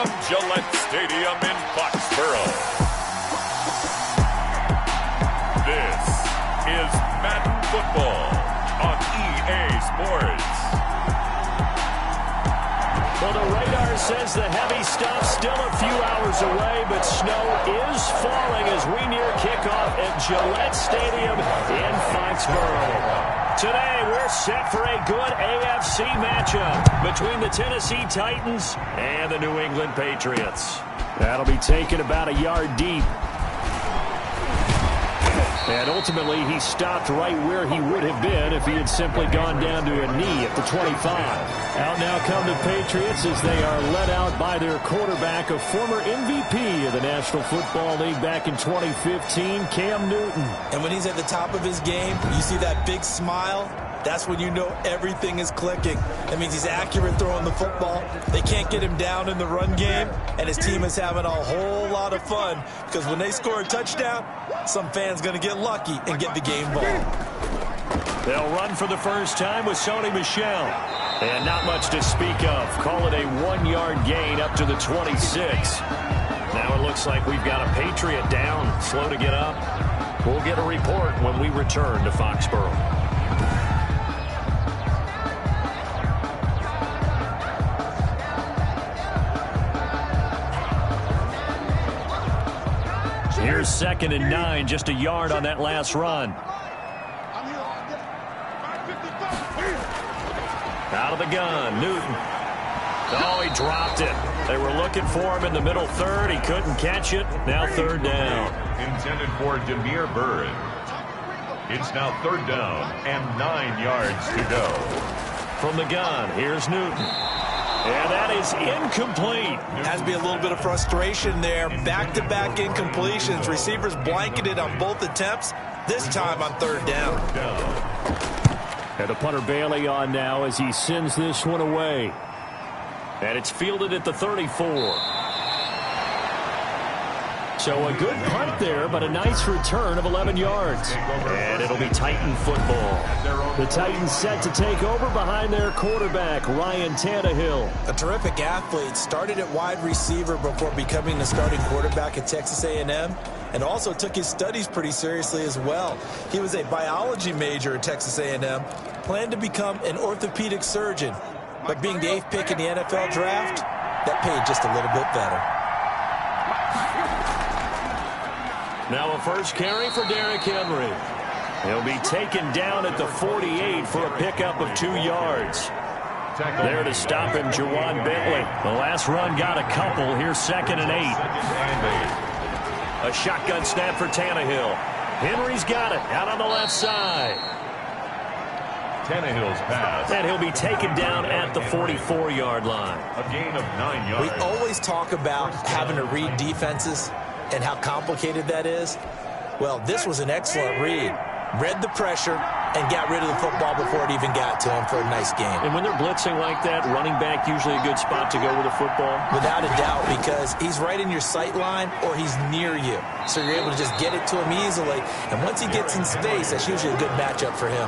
from Gillette Stadium in Foxborough. This is Madden Football on EA Sports. Well, the radar says the heavy stuff still a few hours away, but snow is falling as we near kickoff at Gillette Stadium in Foxborough. Today, we're set for a good AFC matchup between the Tennessee Titans and the New England Patriots. That'll be taken about a yard deep. And ultimately, he stopped right where he would have been if he had simply gone down to a knee at the 25. Out now come the Patriots as they are led out by their quarterback, a former MVP of the National Football League back in 2015, Cam Newton. And when he's at the top of his game, you see that big smile. That's when you know everything is clicking. That means he's accurate throwing the football. They can't get him down in the run game, and his team is having a whole lot of fun because when they score a touchdown, some fan's going to get lucky and get the game ball. They'll run for the first time with Sony Michel. And not much to speak of. Call it a 1-yard gain up to the 26. Now it looks like we've got a Patriot down, slow to get up. We'll get a report when we return to Foxborough. Here's 2nd and 9, just a yard on that last run. Out of the gun, Newton. Oh, he dropped it. They were looking for him in the middle third. He couldn't catch it. Now 3rd down. Intended for Demir Bird. It's now 3rd down and 9 yards to go. From the gun, here's Newton. And that is incomplete. Has to be a little bit of frustration there. Back-to-back incompletions. Receivers blanketed on both attempts. This time on 3rd down. And the punter Bailey on now as he sends this one away. And it's fielded at the 34. So a good punt there, but a nice return of 11 yards. And it'll be Titan football. The Titans set to take over behind their quarterback, Ryan Tannehill. A terrific athlete, started at wide receiver before becoming the starting quarterback at Texas A&M, and also took his studies pretty seriously as well. He was a biology major at Texas A&M, planned to become an orthopedic surgeon, but being the 8th pick in the NFL draft, that paid just a little bit better. Now a first carry for Derrick Henry. He'll be taken down at the 48 for a pickup of 2 yards. There to stop him, Juwan Bentley. The last run got a couple. Here's 2nd and 8. A shotgun snap for Tannehill. Henry's got it out on the left side. Tannehill's pass. And he'll be taken down at the 44-yard line. A gain of 9 yards. We always talk about having to read defenses and how complicated that is. Well, this was an excellent read. Read the pressure and got rid of the football before it even got to him for a nice game. And when they're blitzing like that, running back usually a good spot to go with a football? Without a doubt, because he's right in your sight line or he's near you. So you're able to just get it to him easily. And once he gets in space, that's usually a good matchup for him.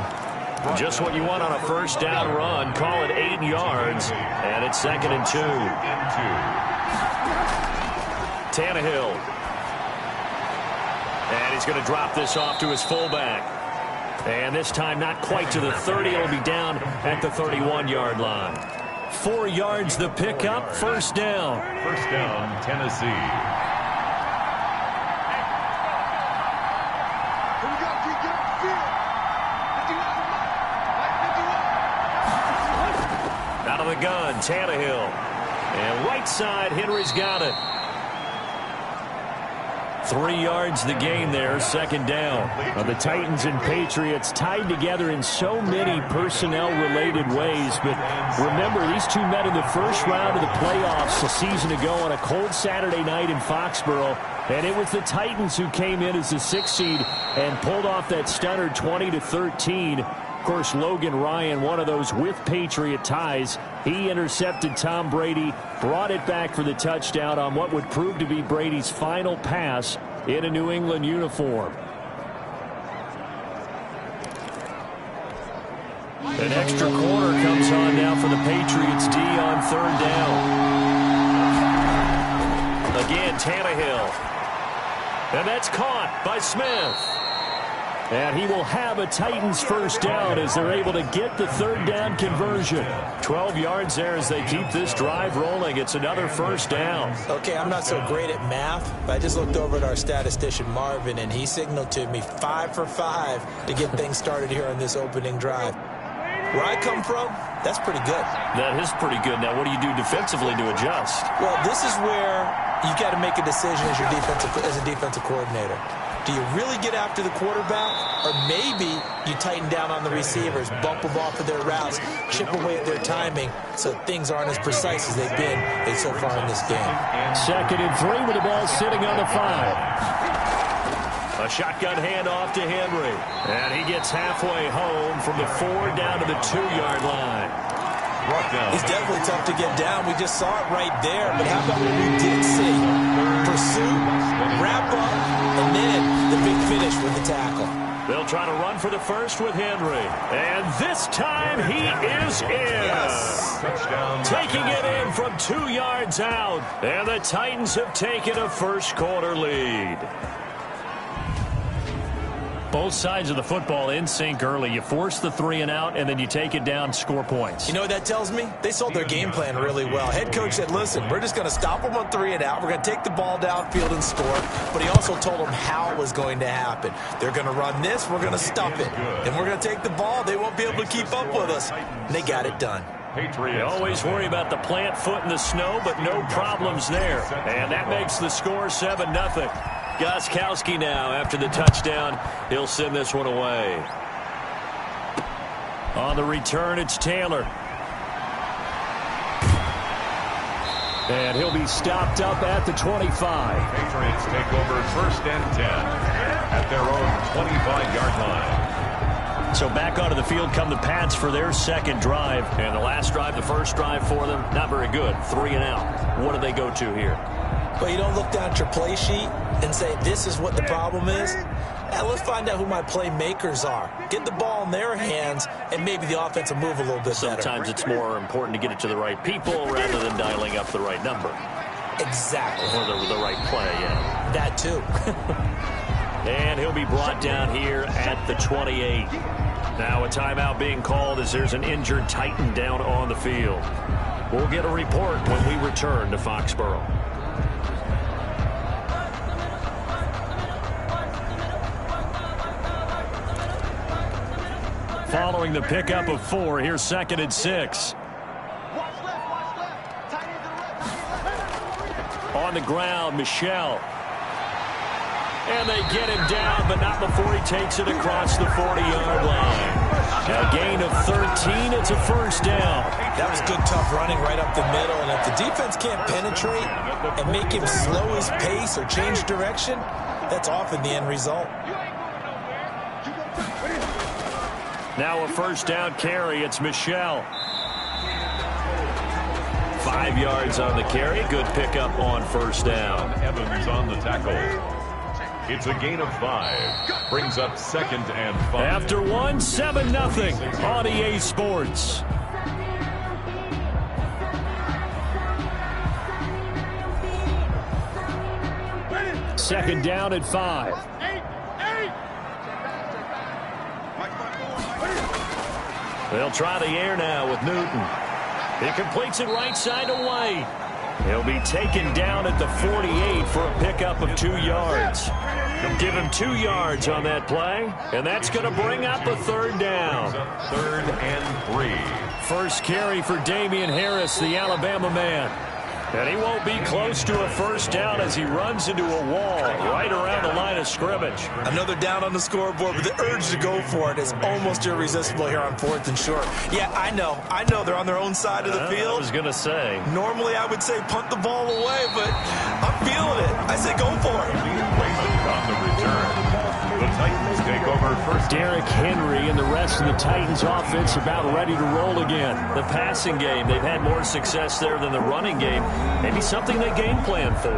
Just what you want on a first down run. Call it 8 yards. And it's 2nd and 2. Tannehill. And he's going to drop this off to his fullback. And this time not quite to the 30. It'll be down at the 31-yard line. 4 yards the pickup. First down. First down, Tennessee. Out of the gun, Tannehill. And right side, Henry's got it. 3 yards the gain there, 2nd down. The Titans and Patriots tied together in so many personnel-related ways. But remember, these two met in the first round of the playoffs a season ago on a cold Saturday night in Foxborough. And it was the Titans who came in as the 6th seed and pulled off that stunner 20-13. Of course, Logan Ryan, one of those with Patriot ties. He intercepted Tom Brady, brought it back for the touchdown on what would prove to be Brady's final pass in a New England uniform. An extra corner comes on now for the Patriots D on 3rd down. Again, Tannehill. And that's caught by Smith. And he will have a Titans first down as they're able to get the third down conversion. 12 yards there as they keep this drive rolling. It's another first down. Okay, I'm not so great at math, but I just looked over at our statistician, Marvin, and he signaled to me 5 for 5 to get things started here on this opening drive. Where I come from, that's pretty good. That is pretty good. Now, what do you do defensively to adjust? Well, this is where you got to make a decision as a defensive coordinator. Do you really get after the quarterback, or maybe you tighten down on the receivers, bump them off of their routes, chip away at their timing so things aren't as precise as they've been so far in this game? 2nd and 3 with the ball sitting on the 5. A shotgun handoff to Henry. And he gets halfway home from the 4 down to the 2-yard line. He's definitely tough to get down. We just saw it right there. But how about what we did see? Pursuit, wrap up, and then the big finish with the tackle. They'll try to run for the first with Henry. And this time he is in. Yes. Taking it in from 2 yards out. And the Titans have taken a first quarter lead. Both sides of the football in sync early. You force the 3 and out, and then you take it down, score points. You know what that tells me? They sold their game plan really well. Head coach said, listen, we're just going to stop them on 3 and out. We're going to take the ball downfield and score. But he also told them how it was going to happen. They're going to run this. We're going to stop it. And we're going to take the ball. They won't be able to keep up with us. And they got it done. You always worry about the plant foot in the snow, but no problems there. And that makes the score 7-0. Gostkowski now, after the touchdown, he'll send this one away. On the return, it's Taylor. And he'll be stopped up at the 25. Patriots take over 1st and 10 at their own 25-yard line. So back onto the field come the Pats for their second drive. And the last drive, the first drive for them, not very good. 3 and out. What do they go to here? Well, you don't look down at your play sheet and say, this is what the problem is. Now, let's find out who my playmakers are. Get the ball in their hands, and maybe the offense will move a little bit better. Sometimes it's more important to get it to the right people rather than dialing up the right number. Exactly. Or the right play, yeah. That, too. And he'll be brought down here at the 28. Now a timeout being called as there's an injured Titan down on the field. We'll get a report when we return to Foxborough. Following the pickup of 4, here's 2nd and 6. On the ground, Michel. And they get him down, but not before he takes it across the 40-yard line. A gain of 13, it's a first down. That was good, tough running right up the middle. And if the defense can't penetrate and make him slow his pace or change direction, that's often the end result. Now a first down carry. It's Michel. 5 yards on the carry. Good pickup on first down. Evans on the tackle. It's a gain of 5. Brings up 2nd and 5. After 1, 7-0 on EA Sports. Second down at 5. They'll try the air now with Newton. He completes it right side away. He'll be taken down at the 48 for a pickup of 2 yards. Give him 2 yards on that play, and that's going to bring up a third down. 3rd and 3. First carry for Damian Harris, the Alabama man. And he won't be close to a first down as he runs into a wall right around the line of scrimmage. Another down on the scoreboard, but the urge to go for it is almost irresistible here on 4th and short. Yeah, I know they're on their own side of the field. I was going to say. Normally I would say punt the ball away, but I'm feeling it. I say go for it. On the return. The Titans take over first. Derrick Henry and the rest of the Titans offense about ready to roll again. The passing game, they've had more success there than the running game. Maybe something they game plan for.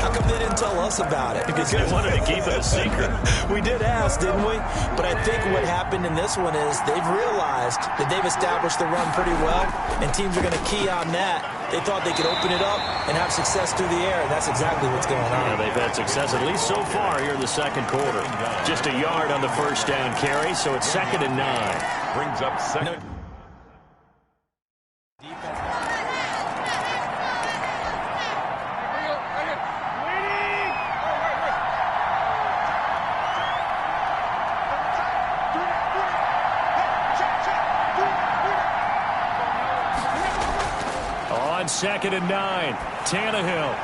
How come they didn't tell us about it? Because they wanted to keep it a secret. We did ask, didn't we? But I think what happened in this one is they've realized that they've established the run pretty well, and teams are going to key on that. They thought they could open it up and have success through the air, and that's exactly what's going on. Yeah, they've had success at least so far here in the second quarter. Just a yard on the first down carry, so it's 2nd and 9. Brings up second. On 2nd and 9, Tannehill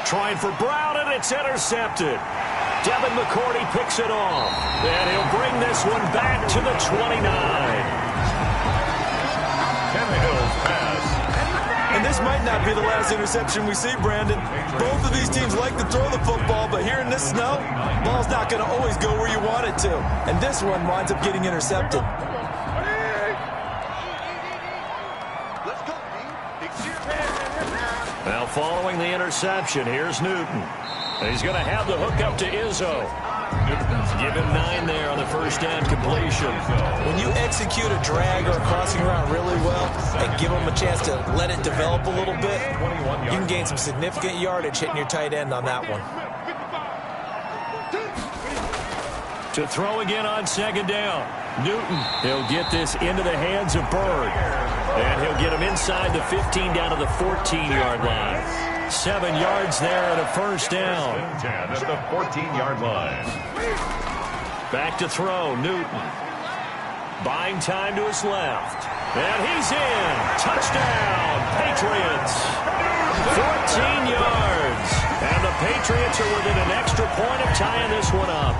trying for Brown, and it's intercepted. Devin McCourty picks it off, and he'll bring this one back to the 29. Tannehill's pass. And this might not be the last interception we see, Brandon. Both of these teams like to throw the football, but here in this snow, ball's not going to always go where you want it to. And this one winds up getting intercepted. Now following the interception, here's Newton. And he's going to have the hook up to Izzo. Give him 9 there on the first down completion. When you execute a drag or a crossing route really well and give them a chance to let it develop a little bit, you can gain some significant yardage hitting your tight end on that one. To throw again on 2nd down. Newton, he'll get this into the hands of Bird. And he'll get him inside the 15 down to the 14-yard line. 7 yards there and a first down. 10 at the 14-yard line. Back to throw, Newton. Buying time to his left. And he's in. Touchdown, Patriots. 14 yards. And the Patriots are within an extra point of tying this one up.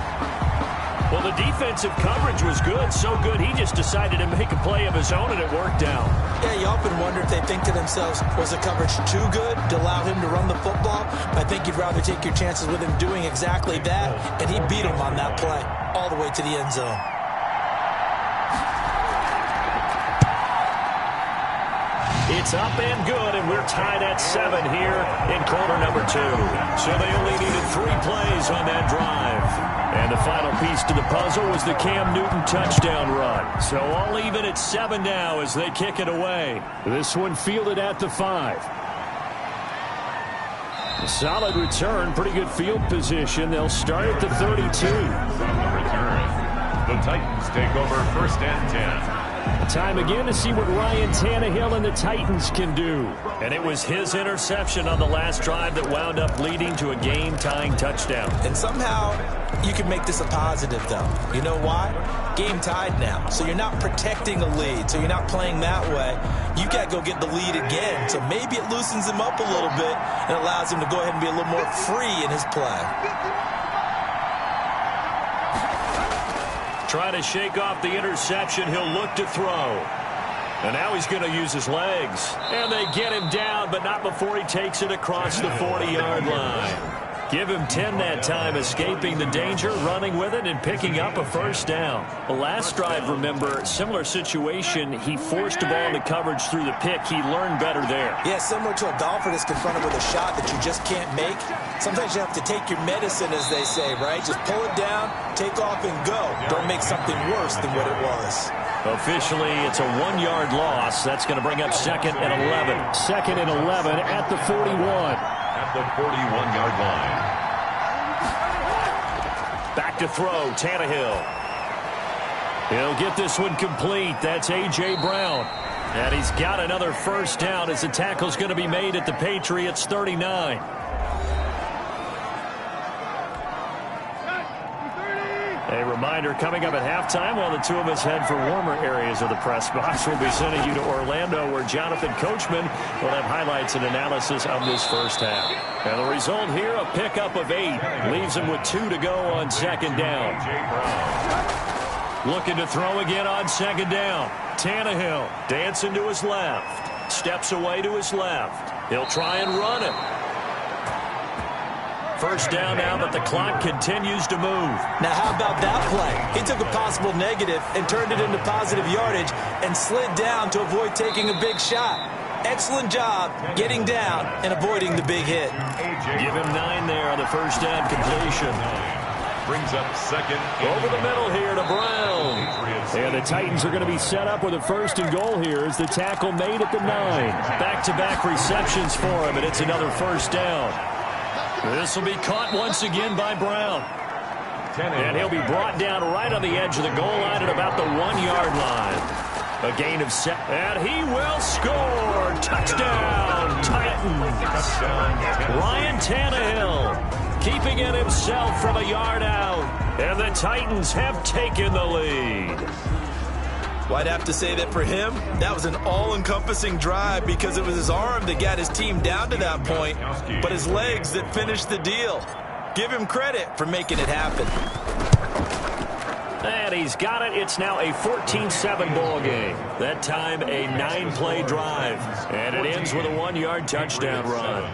Well, the defensive coverage was good, so good he just decided to make a play of his own, and it worked out. Yeah, you often wonder if they think to themselves, was the coverage too good to allow him to run the football? I think you'd rather take your chances with him doing exactly that, and he beat him on that play all the way to the end zone. It's up and good, and we're tied at 7 here in quarter number 2. So they only needed 3 plays on that drive. And the final piece to the puzzle was the Cam Newton touchdown run. So all even at 7 now as they kick it away. This one fielded at the 5. A solid return, pretty good field position. They'll start at the 32. From the return, the Titans take over 1st and 10. Time again to see what Ryan Tannehill and the Titans can do. And it was his interception on the last drive that wound up leading to a game-tying touchdown. And somehow you can make this a positive, though. You know why? Game tied now. So you're not protecting a lead. So you're not playing that way. You got to go get the lead again. So maybe it loosens him up a little bit and allows him to go ahead and be a little more free in his play. Trying to shake off the interception. He'll look to throw. And now he's going to use his legs. And they get him down, but not before he takes it across the 40-yard line. Give him 10 that time, escaping the danger, running with it, and picking up a first down. The last drive, remember, similar situation. He forced the ball into coverage through the pick. He learned better there. Yeah, similar to a golfer that's confronted with a shot that you just can't make. Sometimes you have to take your medicine, as they say, right? Just pull it down, take off, and go. Don't make something worse than what it was. Officially, it's a 1-yard loss. That's going to bring up 2nd and 11. 2nd and 11 at the 41. At the 41-yard line. Back to throw, Tannehill. He'll get this one complete. That's A.J. Brown. And he's got another first down as the tackle's going to be made at the Patriots 39. A reminder, coming up at halftime, while the two of us head for warmer areas of the press box, we'll be sending you to Orlando, where Jonathan Coachman will have highlights and analysis of this first half. And the result here, a pickup of 8. Leaves him with 2 to go on 2nd down. Looking to throw again on 2nd down. Tannehill dancing to his left. Steps away to his left. He'll try and run it. First down now, but the clock continues to move. Now, how about that play? He took a possible negative and turned it into positive yardage and slid down to avoid taking a big shot. Excellent job getting down and avoiding the big hit. Give him 9 there on the first down completion. Brings up second. Over the middle here to Brown. And the Titans are going to be set up with a first and goal here as the tackle made at the 9. Back-to-back receptions for him, and it's another first down. This will be caught once again by Brown. And he'll be brought down right on the edge of the goal line at about the 1-yard line. A gain of 7. And he will score. Touchdown, Titans. Ryan Tannehill keeping it himself from a yard out. And the Titans have taken the lead. Well, I'd have to say that for him, that was an all-encompassing drive because it was his arm that got his team down to that point, but his legs that finished the deal. Give him credit for making it happen. And he's got it. It's now a 14-7 ball game. That time a 9-play drive. And it ends with a 1-yard touchdown run.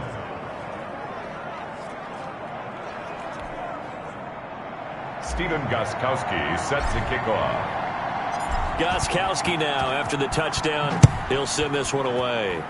Stephen Gostkowski set to kick off. Gostkowski now after the touchdown. He'll send this one away.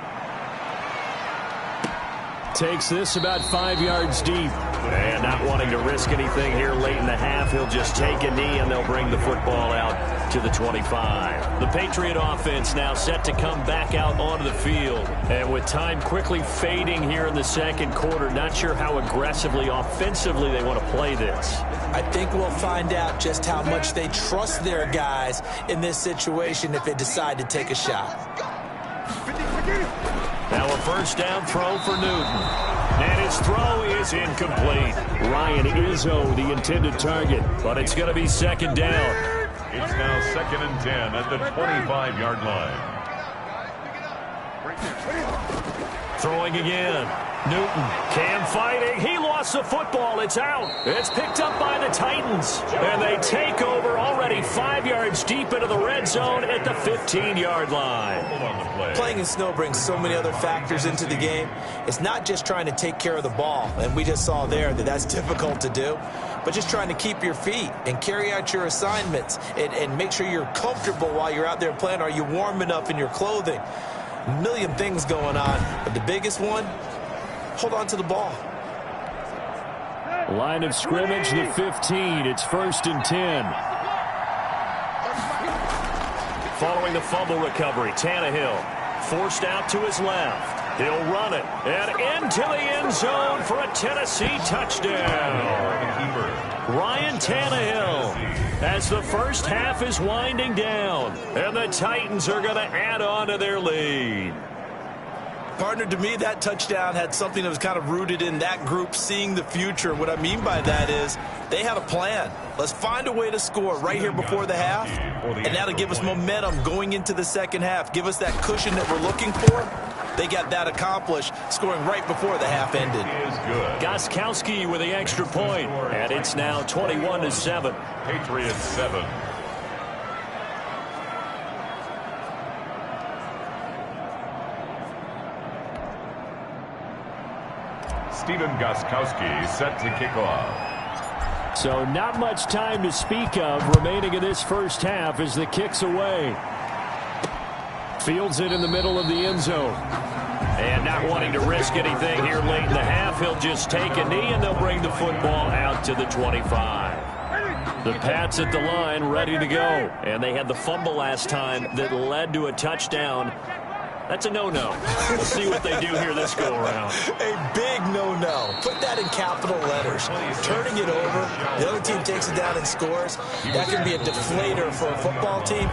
Takes this about 5 yards deep. And not wanting to risk anything here late in the half, he'll just take a knee and they'll bring the football out to the 25. The Patriot offense now set to come back out onto the field. And with time quickly fading here in the second quarter, not sure how aggressively, offensively they want to play this. I think we'll find out just how much they trust their guys in this situation if they decide to take a shot. Now a first down throw for Newton. And his throw is incomplete. Ryan Izzo, the intended target, but it's going to be second down. It's now 2nd and 10 at the 25-yard line. Throwing again. Newton, Cam fighting. He lost the football. It's out. It's picked up by the Titans. And they take over already 5 yards deep into the red zone at the 15-yard line. Playing in snow brings so many other factors into the game. It's not just trying to take care of the ball, and we just saw there that that's difficult to do, but just trying to keep your feet and carry out your assignments and make sure you're comfortable while you're out there playing. Are you warm enough in your clothing? A million things going on, but the biggest one, hold on to the ball. Line of scrimmage, the 15. It's 1st and 10. Following the fumble recovery, Tannehill forced out to his left. He'll run it and into the end zone for a Tennessee touchdown. Ryan Tannehill as the first half is winding down, and the Titans are going to add on to their lead. Partner, to me, that touchdown had something that was kind of rooted in that group seeing the future. What I mean by that is they had a plan. Let's find a way to score right here before the half, and that'll give us momentum going into the second half. Give us that cushion that we're looking for. They got that accomplished, scoring right before the half ended. Gostkowski with the extra point, and it's now 21-7. Patriots 7. Stephen Gostkowski set to kick off. So not much time to speak of remaining in this first half as the kick's away. Fields it in the middle of the end zone. And not wanting to risk anything here late in the half, he'll just take a knee and they'll bring the football out to the 25. The Pats at the line ready to go. And they had the fumble last time that led to a touchdown. That's a no-no. We'll see what they do here this go-around. A big no-no. Put that in capital letters. Turning it over, the other team takes it down and scores. That can be a deflator for a football team.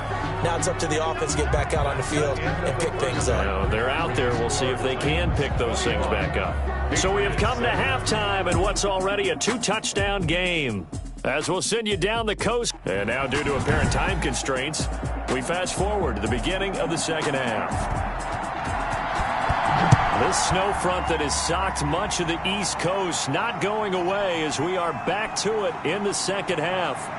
Now it's up to the offense to get back out on the field and pick things up. No, they're out there. We'll see if they can pick those things back up. So we have come to halftime in what's already a 2-touchdown game. As we'll send you down the coast. And now, due to apparent time constraints, we fast forward to the beginning of the second half. This snow front that has socked much of the East Coast not going away as we are back to it in the second half.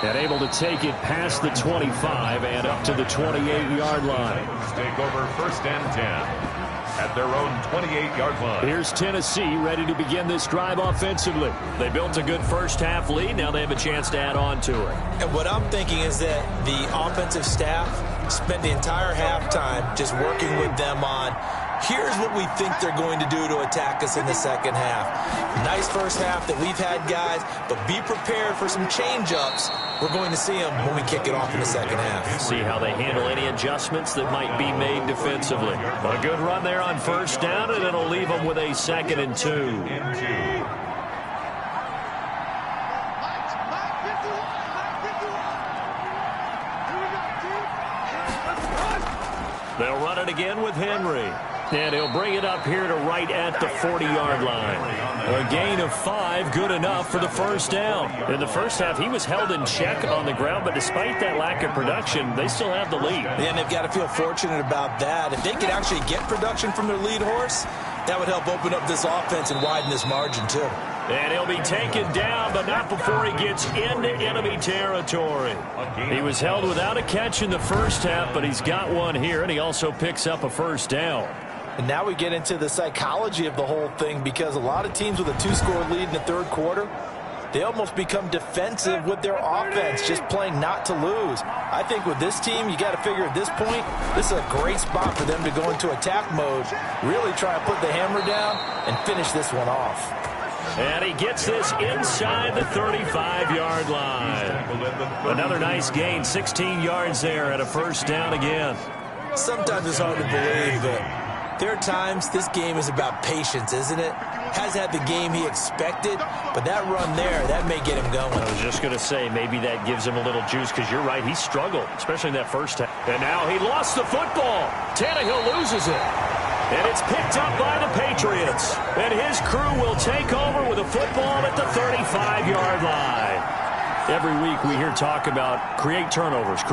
And able to take it past the 25 and up to the 28-yard line. Take over 1st and 10. at their own 28-yard line. Here's Tennessee ready to begin this drive offensively. They built a good first-half lead. Now they have a chance to add on to it. And what I'm thinking is that the offensive staff spent the entire halftime just working with them on, here's what we think they're going to do to attack us in the second half. Nice first half that we've had, guys, but be prepared for some change-ups. We're going to see them when we kick it off in the second half. See how they handle any adjustments that might be made defensively. A good run there on first down, and it'll leave them with a 2nd and 2. They'll run it again with Henry. And he'll bring it up here to right at the 40-yard line. A gain of 5, good enough for the first down. In the first half, he was held in check on the ground, but despite that lack of production, they still have the lead. And they've got to feel fortunate about that. If they could actually get production from their lead horse, that would help open up this offense and widen this margin, too. And he'll be taken down, but not before he gets into enemy territory. He was held without a catch in the first half, but he's got one here, and he also picks up a first down. And now we get into the psychology of the whole thing, because a lot of teams with a 2-score lead in the third quarter, they almost become defensive with their offense, just playing not to lose. I think with this team, you got to figure at this point, this is a great spot for them to go into attack mode, really try to put the hammer down and finish this one off. And he gets this inside the 35-yard line. Another nice gain, 16 yards there at a first down again. Sometimes it's hard to believe, but there are times this game is about patience, isn't it? Has had the game he expected, but that run there, that may get him going. I was just going to say, maybe that gives him a little juice, because you're right, he struggled, especially in that first half. And now he lost the football. Tannehill loses it. And it's picked up by the Patriots. And his crew will take over with a football at the 35-yard line. Every week we hear talk about create turnovers.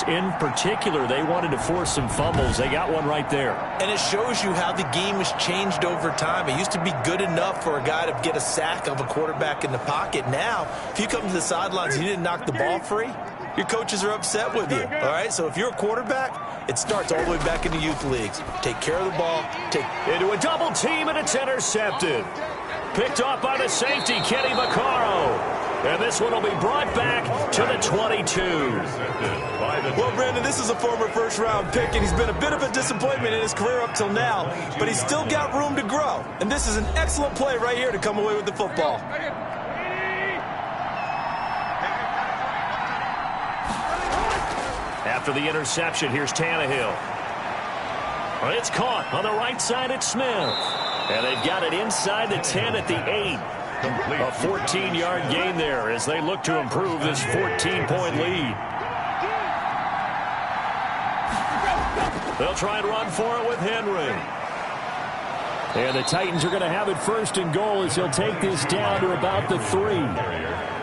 In particular, they wanted to force some fumbles. They got one right there. And it shows you how the game has changed over time. It used to be good enough for a guy to get a sack of a quarterback in the pocket. Now, if you come to the sidelines and you didn't knock the ball free, your coaches are upset with you. All right, so if you're a quarterback, it starts all the way back in the youth leagues. Take care of the ball. Take into a double team, and it's intercepted. Picked off by the safety, Kenny Vaccaro. And this one will be brought back to the 22. Well, Brandon, this is a former first-round pick, and he's been a bit of a disappointment in his career up till now, but he's still got room to grow. And this is an excellent play right here to come away with the football. After the interception, here's Tannehill. It's caught on the right side at Smith. And they've got it inside the 10 at the 8. A 14-yard gain there as they look to improve this 14-point lead. They'll try and run for it with Henry. And the Titans are going to have it 1st and goal as he'll take this down to about the 3.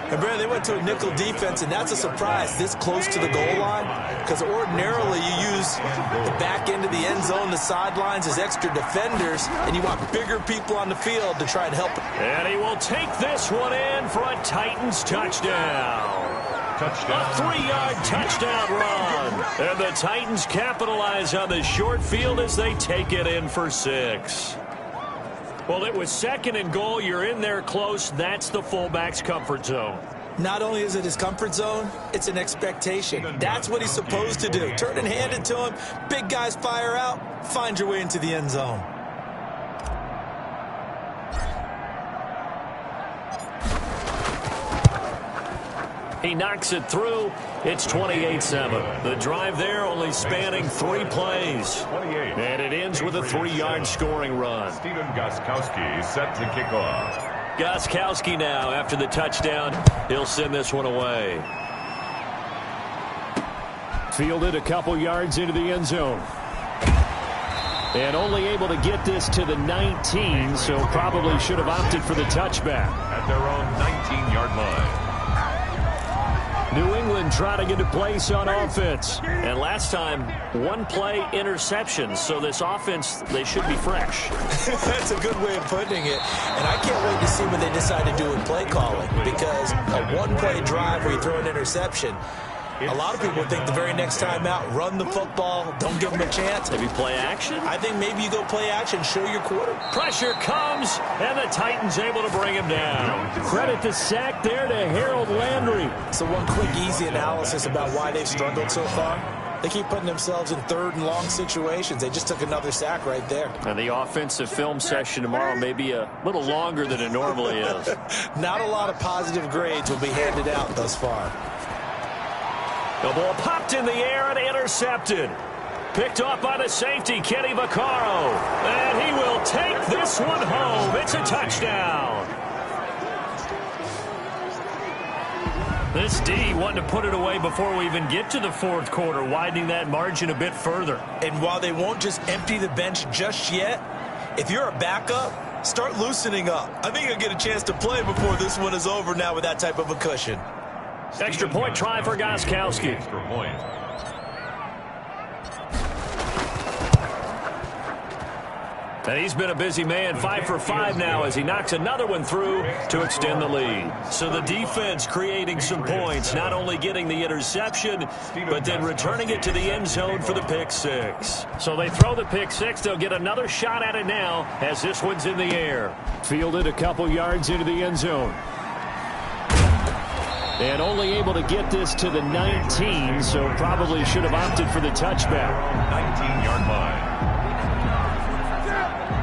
And, Brandon, they went to a nickel defense, and that's a surprise this close to the goal line, because ordinarily you use the back end of the end zone, the sidelines as extra defenders, and you want bigger people on the field to try and help. And he will take this one in for a Titans touchdown. A 3-yard touchdown run. And the Titans capitalize on the short field as they take it in for 6. Well, it was 2nd and goal. You're in there close. That's the fullback's comfort zone. Not only is it his comfort zone, it's an expectation. That's what he's supposed to do. Turn and hand it to him. Big guys fire out. Find your way into the end zone. He knocks it through. It's 28-7. The drive there only spanning 3 plays. And it ends with a 3-yard scoring run. Stephen Gostkowski set to kick off. Gostkowski now after the touchdown. He'll send this one away. Fielded a couple yards into the end zone. And only able to get this to the 19, so probably should have opted for the touchback. At their own 19-yard line. New England trying to get a place on offense. And last time, 1-play interceptions. So this offense, they should be fresh. That's a good way of putting it. And I can't wait to see what they decide to do with play calling. Because a 1-play drive where you throw an interception, A lot of people think the very next time out, run the football, don't give them a chance. Maybe play action? I think maybe you go play action, show your quarter. Pressure comes, and the Titans able to bring him down. Credit the sack there to Harold Landry. So one quick, easy analysis about why they've struggled so far. They keep putting themselves in third and long situations. They just took another sack right there. And the offensive film session tomorrow may be a little longer than it normally is. Not a lot of positive grades will be handed out thus far. The ball popped in the air and intercepted. Picked off by the safety, Kenny Vaccaro. And he will take this one home. It's a touchdown. This D wanting to put it away before we even get to the fourth quarter, widening that margin a bit further. And while they won't just empty the bench just yet, if you're a backup, start loosening up. I think you'll get a chance to play before this one is over now with that type of a cushion. Extra point try for Gostkowski. Extra point. And he's been a busy man, 5 for 5 now as he knocks another one through to extend the lead. So the defense creating some points, not only getting the interception, but then returning it to the end zone for the pick six. So they throw the pick six. They'll get another shot at it now as this one's in the air. Fielded a couple yards into the end zone. And only able to get this to the 19, so probably should have opted for the touchback. 19-yard line.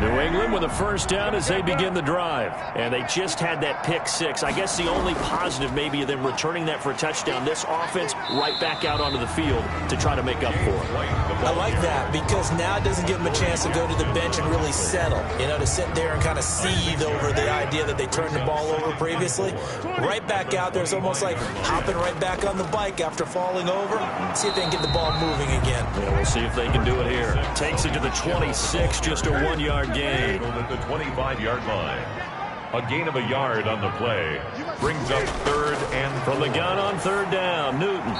New England with a first down as they begin the drive. And they just had that pick six. I guess the only positive maybe of them returning that for a touchdown. This offense right back out onto the field to try to make up for it. I like that because now it doesn't give them a chance to go to the bench and really settle. You know, to sit there and kind of seethe over the idea that they turned the ball over previously. Right back out there. It's almost like hopping right back on the bike after falling over. See if they can get the ball moving again. Yeah, we'll see if they can do it here. Takes it to the 26, just a 1-yard gain. At the 25-yard line. A gain of a yard on the play brings up third and from the gun on third down. Newton.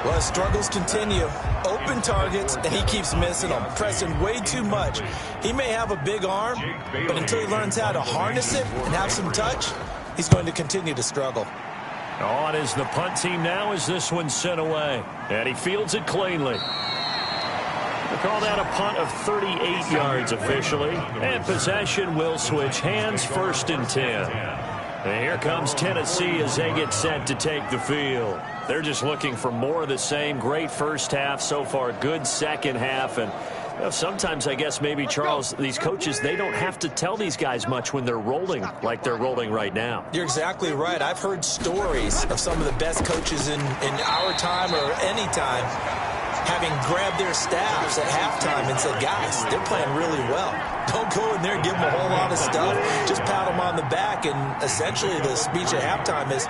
Well, his struggles continue. Open targets, and he keeps missing them, pressing way too much. He may have a big arm, but until he learns how to harness it and have some touch, he's going to continue to struggle. On is the punt team now as this one's sent away. And he fields it cleanly. We'll call that a punt of 38 yards officially. And possession will switch hands, 1st and 10. And here comes Tennessee as they get set to take the field. They're just looking for more of the same. Great first half so far. Good second half. And you know, sometimes I guess maybe, Charles, these coaches, they don't have to tell these guys much when they're rolling like they're rolling right now. You're exactly right. I've heard stories of some of the best coaches in our time or any time having grabbed their staffs at halftime and said, guys, they're playing really well. Don't go in there and give them a whole lot of stuff. Just pat them on the back, and essentially the speech at halftime is,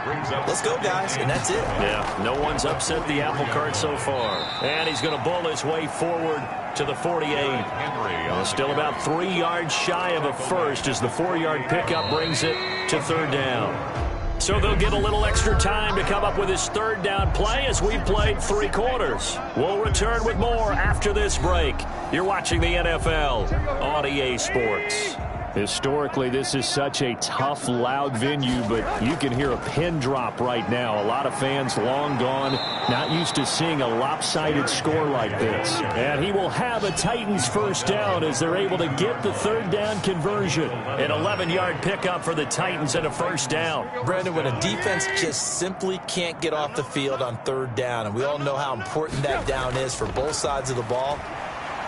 let's go, guys, and that's it. Yeah, no one's upset the apple cart so far. And he's going to bowl his way forward to the 48. Still about 3 yards shy of a first as the 4-yard pickup brings it to third down. So they'll get a little extra time to come up with his third down play as we've played 3 quarters. We'll return with more after this break. You're watching the NFL on EA Sports. Historically, this is such a tough, loud venue, but you can hear a pin drop right now. A lot of fans long gone, not used to seeing a lopsided score like this. And he will have a Titans first down as they're able to get the third down conversion. An 11-yard pickup for the Titans and a first down. Brandon, when a defense just simply can't get off the field on third down, and we all know how important that down is for both sides of the ball,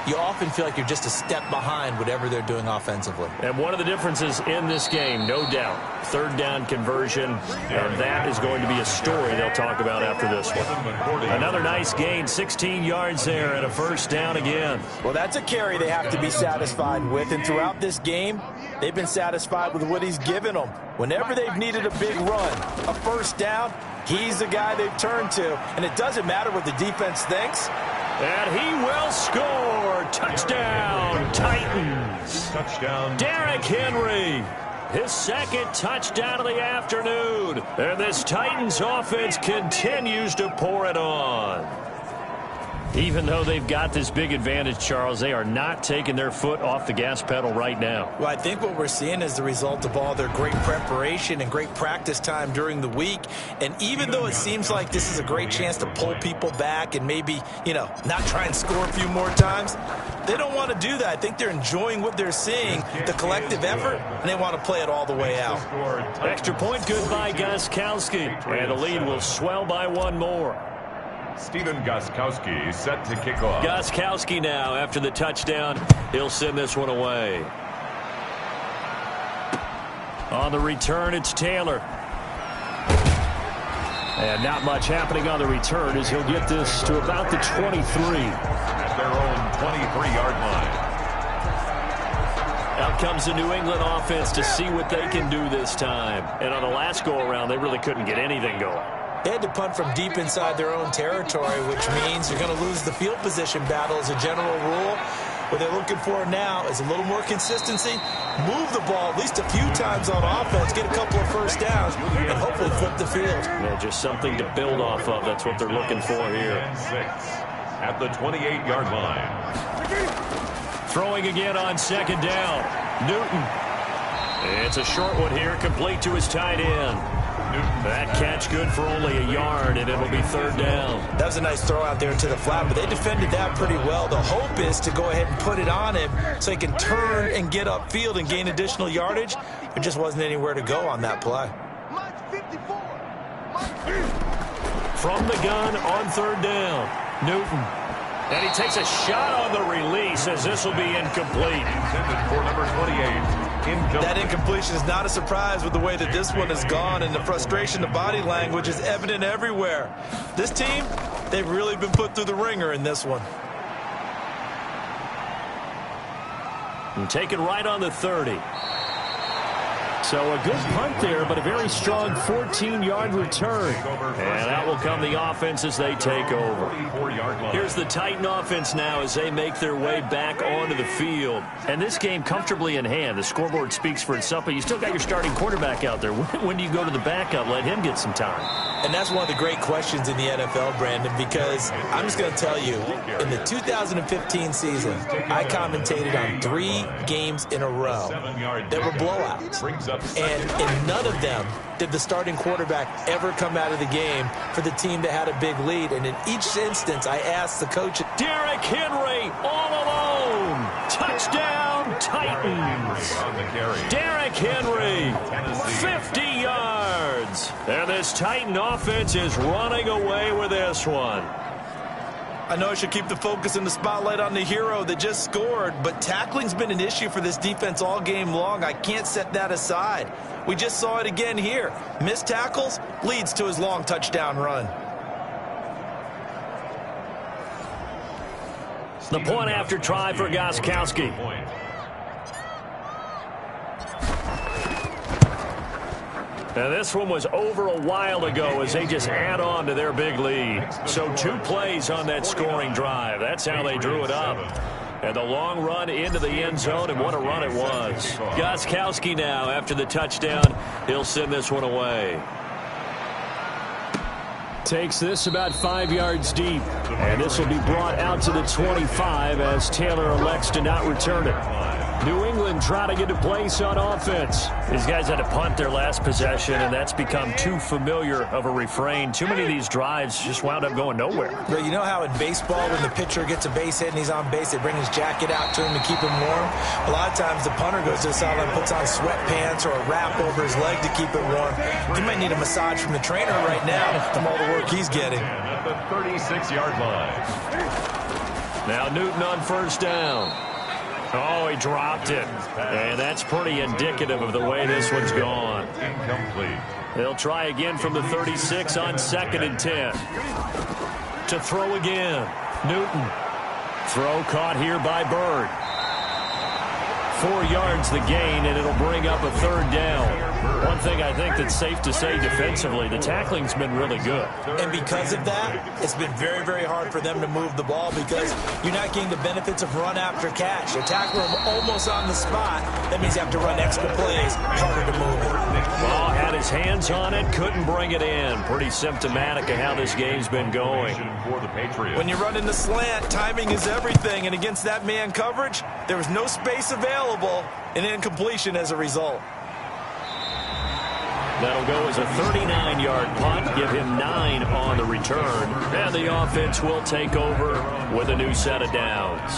you often feel like you're just a step behind whatever they're doing offensively. And one of the differences in this game, no doubt, third down conversion, and that is going to be a story they'll talk about after this one. Another nice gain, 16 yards there, and a first down again. Well, that's a carry they have to be satisfied with, and throughout this game, they've been satisfied with what he's given them. Whenever they've needed a big run, a first down, he's the guy they've turned to, and it doesn't matter what the defense thinks. And he will score. Touchdown, Titans. Touchdown. Derrick Henry. His second touchdown of the afternoon. And this Titans offense continues to pour it on. Even though they've got this big advantage, Charles, they are not taking their foot off the gas pedal right now. Well, I think what we're seeing is the result of all their great preparation and great practice time during the week. And even though it seems like this is a great chance to pull people back and maybe, not try and score a few more times, they don't want to do that. I think they're enjoying what they're seeing, the collective effort, and they want to play it all the way out. Extra point good by Gostkowski. And the lead will swell by one more. Stephen Gostkowski set to kick off. Gostkowski now after the touchdown. He'll send this one away. On the return, it's Taylor. And not much happening on the return as he'll get this to about the 23. At their own 23-yard line. Out comes the New England offense to see what they can do this time. And on the last go-around, they really couldn't get anything going. They had to punt from deep inside their own territory, which means you're going to lose the field position battle as a general rule. What they're looking for now is a little more consistency, move the ball at least a few times on offense, get a couple of first downs, and hopefully flip the field. Yeah, just something to build off of. That's what they're looking for here. At the 28-yard line. Throwing again on second down. Newton. It's a short one here, complete to his tight end. That catch good for only a yard, and it'll be third down. That was a nice throw out there to the flat, but they defended that pretty well. The hope is to go ahead and put it on him so he can turn and get upfield and gain additional yardage. There just wasn't anywhere to go on that play. From the gun on third down, Newton. And he takes a shot on the release as this will be incomplete. Intended for number 28. That incompletion is not a surprise with the way that this one has gone, and the frustration, the body language is evident everywhere. This team, they've really been put through the ringer in this one. And taken right on the 30. So a good punt there, but a very strong 14-yard return. And out will come the offense as they take over. Here's the Titan offense now as they make their way back onto the field. And this game comfortably in hand. The scoreboard speaks for itself, but you still got your starting quarterback out there. When do you go to the backup? Let him get some time. And that's one of the great questions in the NFL, Brandon, because I'm just going to tell you, in the 2015 season, I commentated on 3 games in a row that were blowouts. And in none of them did the starting quarterback ever come out of the game for the team that had a big lead. And in each instance, I asked the coach, Derrick Henry all alone. Touchdown, Titans. Derrick Henry, 50 yards. And this Titan offense is running away with this one. I know I should keep the focus and the spotlight on the hero that just scored, but tackling's been an issue for this defense all game long. I can't set that aside. We just saw it again here. Missed tackles leads to his long touchdown run. The point after try for Gostkowski. Now this one was over a while ago as they just add on to their big lead. So 2 plays on that scoring drive. That's how they drew it up. And the long run into the end zone, and what a run it was. Gostkowski now after the touchdown. He'll send this one away. Takes this about 5 yards deep. And this will be brought out to the 25 as Taylor elects to not return it. New England trying to get a place on offense. These guys had to punt their last possession, and that's become too familiar of a refrain. Too many of these drives just wound up going nowhere. But you know how in baseball, when the pitcher gets a base hit and he's on base, they bring his jacket out to him to keep him warm? A lot of times the punter goes to the sideline, puts on sweatpants or a wrap over his leg to keep it warm. He might need a massage from the trainer right now from all the work he's getting. At the 36-yard line. Now Newton on first down. Oh, he dropped it. And that's pretty indicative of the way this one's gone. Incomplete. They'll try again from the 36 on 2nd and 10. To throw again. Newton. Throw caught here by Bird. 4 yards the gain, and it'll bring up a third down. One thing I think that's safe to say defensively, the tackling's been really good. And because of that, it's been very, very hard for them to move the ball because you're not getting the benefits of run after catch. They tackle them almost on the spot. That means you have to run extra plays, harder to move it. Ball had his hands on it, couldn't bring it in. Pretty symptomatic of how this game's been going. When you run in the slant, timing is everything, and against that man coverage, there was no space available, and incompletion as a result. That'll go as a 39-yard punt, give him 9 on the return, and the offense will take over with a new set of downs.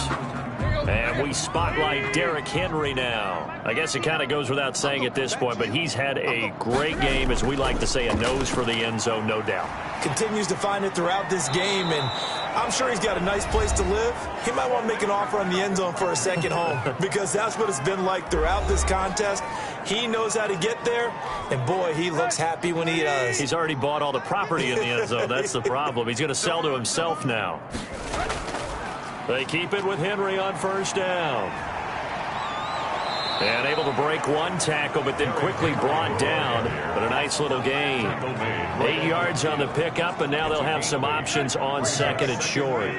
And we spotlight Derrick Henry now. I guess it kind of goes without saying at this point, but he's had a great game, as we like to say, a nose for the end zone, no doubt. Continues to find it throughout this game, and I'm sure he's got a nice place to live. He might want to make an offer on the end zone for a second home because that's what it's been like throughout this contest. He knows how to get there, and boy, he looks happy when he does. He's already bought all the property in the end zone. That's the problem. He's going to sell to himself now. They keep it with Henry on first down. And able to break one tackle, but then quickly brought down. But a nice little gain. 8 yards on the pickup, and now they'll have some options on second and short.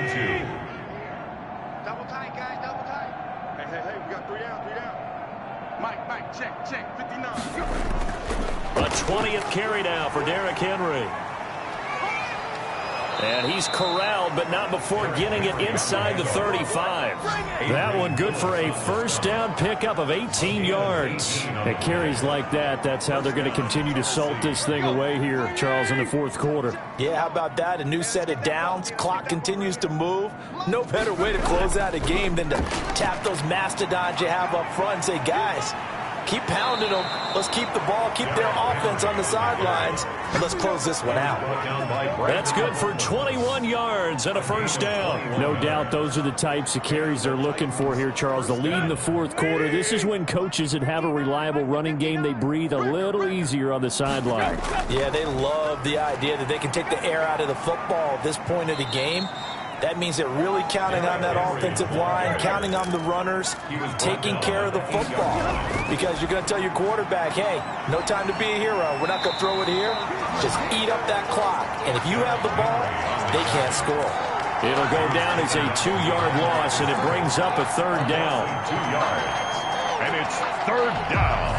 Double tight, guys, double tight. Hey, we got 3 down. Mike, check, 59. A 20th carry now for Derrick Henry. And he's corralled, but not before getting it inside the 35. That one good for a first down pickup of 18 yards. At carries like that, that's how they're going to continue to salt this thing away here, Charles, in the fourth quarter. Yeah, how about that? A new set of downs. Clock continues to move. No better way to close out a game than to tap those mastodons you have up front and say, guys, keep pounding them. Let's keep the ball, keep their offense on the sidelines, and let's close this one out. That's good for 21 yards and a first down. No doubt those are the types of carries they're looking for here, Charles. The lead in the fourth quarter. This is when coaches that have a reliable running game, they breathe a little easier on the sideline. Yeah, they love the idea that they can take the air out of the football at this point of the game. That means they're really counting on that offensive line, counting on the runners, taking care of the football. Because you're going to tell your quarterback, hey, no time to be a hero. We're not going to throw it here. Just eat up that clock. And if you have the ball, they can't score. It'll go down as a 2-yard loss, and it brings up a third down. 2 yards. And it's third down.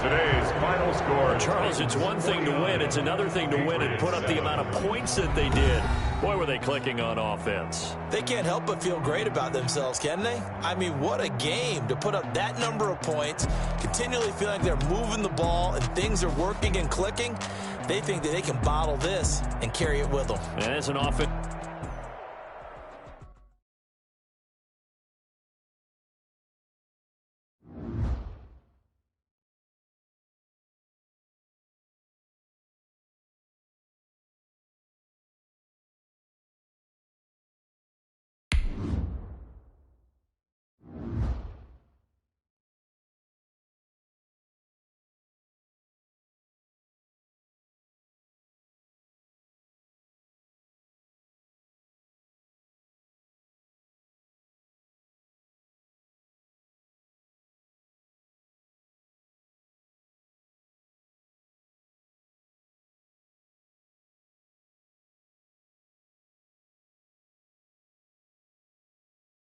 Today's final score. Charles, it's one thing to win. It's another thing to win and put up the amount of points that they did. Boy, were they clicking on offense. They can't help but feel great about themselves, can they? I mean, what a game to put up that number of points, continually feel like they're moving the ball and things are working and clicking. They think that they can bottle this and carry it with them. And it's an offense.